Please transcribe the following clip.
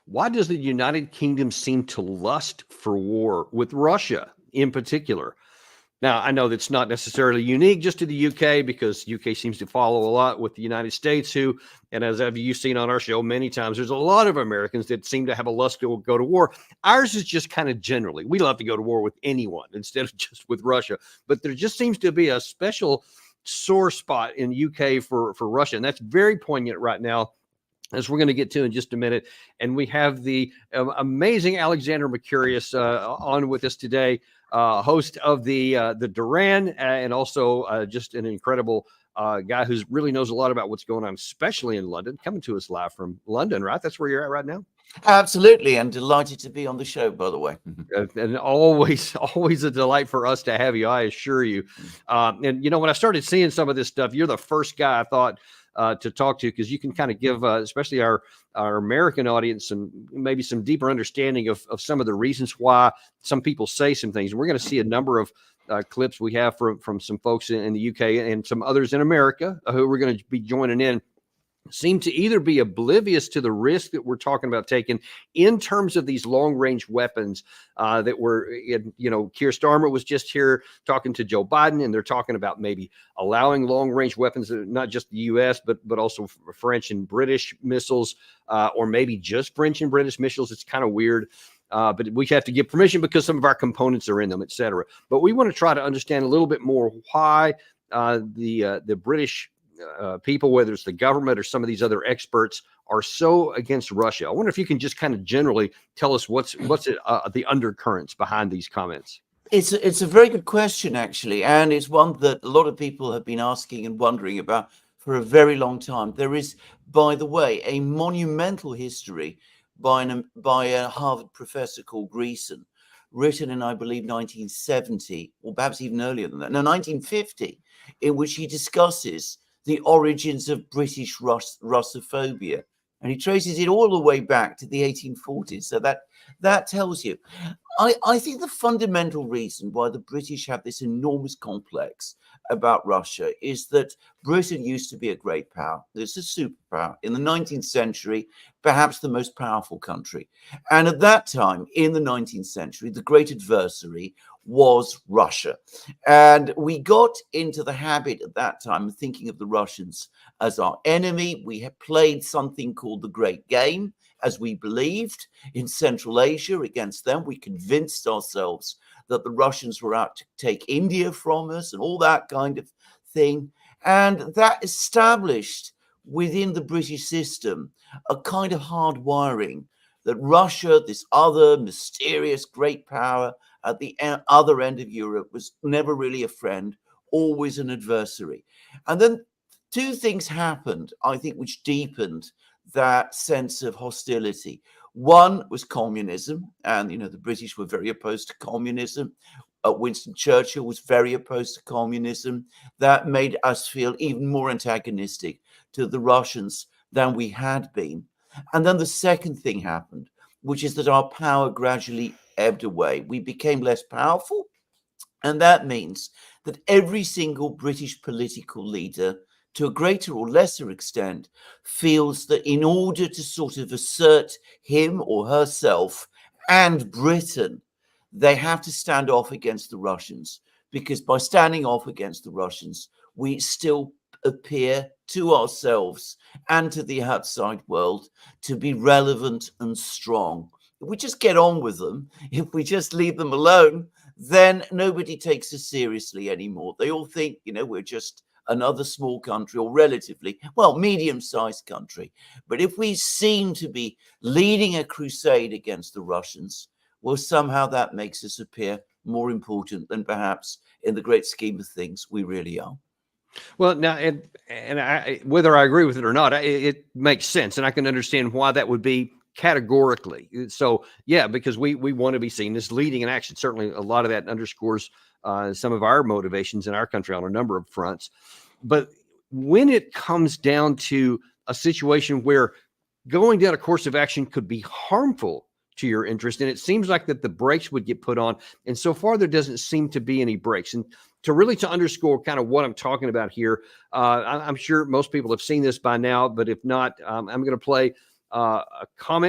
Why does the United Kingdom seem to lust for war with Russia in particular? Now, I know that's not necessarily unique just to the UK, because UK seems to follow a lot with the United States, and as you've seen on our show many times, there's a lot of Americans that seem to have a lust to go to war. Ours is just kind of generally, we love to go to war with anyone instead of just with Russia. But there just seems to be a special sore spot in UK for Russia, and that's very poignant right now, as we're going to get to in just a minute. And we have the amazing Alexander Mercouris on with us today, host of the Duran, and also just an incredible guy who really knows a lot about what's going on, especially in London, coming to us live from London, right? That's where you're at right now? Absolutely, and delighted to be on the show, by the way. And always a delight for us to have you, I assure you. And, when I started seeing some of this stuff, you're the first guy I thought to talk to, because you can kind of give, especially our American audience, some maybe some deeper understanding of some of the reasons why some people say some things. And we're going to see a number of clips we have from some folks in the UK and some others in America who we're going to be joining in, seem to either be oblivious to the risk that we're talking about taking in terms of these long-range weapons that were, Keir Starmer was just here talking to Joe Biden, and they're talking about maybe allowing long-range weapons, not just the U.S., but also French and British missiles, or maybe just French and British missiles. It's kind of weird. But we have to get permission because some of our components are in them, et cetera. But we want to try to understand a little bit more why the British people, whether it's the government or some of these other experts, are so against Russia. I wonder if you can just kind of generally tell us what's the undercurrents behind these comments. It's a very good question, actually, and it's one that a lot of people have been asking and wondering about for a very long time. There is, by the way, a monumental history by a Harvard professor called Greason, written in, I believe, 1970, or perhaps even earlier than that, no, 1950, in which he discusses the origins of British Russophobia. And he traces it all the way back to the 1840s. So that tells you. I think the fundamental reason why the British have this enormous complex about Russia is that Britain used to be a great power. It's a superpower. In the 19th century, perhaps the most powerful country. And at that time, in the 19th century, the great adversary was Russia. And we got into the habit at that time of thinking of the Russians as our enemy. We had played something called the Great Game, as we believed, in Central Asia against them. We convinced ourselves that the Russians were out to take India from us and all that kind of thing. And that established within the British system a kind of hard wiring that Russia, this other mysterious great power at the other end of Europe, was never really a friend, always an adversary. And then two things happened, I think, which deepened that sense of hostility. One was communism, and the British were very opposed to communism. Winston Churchill was very opposed to communism. That made us feel even more antagonistic to the Russians than we had been. And then the second thing happened, which is that our power gradually ebbed away. We became less powerful, and that means that every single British political leader, to a greater or lesser extent, feels that in order to sort of assert him or herself and Britain, they have to stand off against the Russians, because by standing off against the Russians, we still appear to ourselves and to the outside world to be relevant and strong. If we just get on with them, if we just leave them alone, then nobody takes us seriously anymore. They all think, we're just another small country, or relatively, medium-sized country. But if we seem to be leading a crusade against the Russians, well, somehow that makes us appear more important than perhaps in the great scheme of things we really are. Well, now, and I, whether I agree with it or not, it makes sense, and I can understand why that would be categorically. So, yeah, because we want to be seen as leading in action. Certainly, a lot of that underscores some of our motivations in our country on a number of fronts. But when it comes down to a situation where going down a course of action could be harmful to your interest, and it seems like that the brakes would get put on, and so far there doesn't seem to be any brakes. And to underscore kind of what I'm talking about here, I'm sure most people have seen this by now, but if not, I'm going to play a comment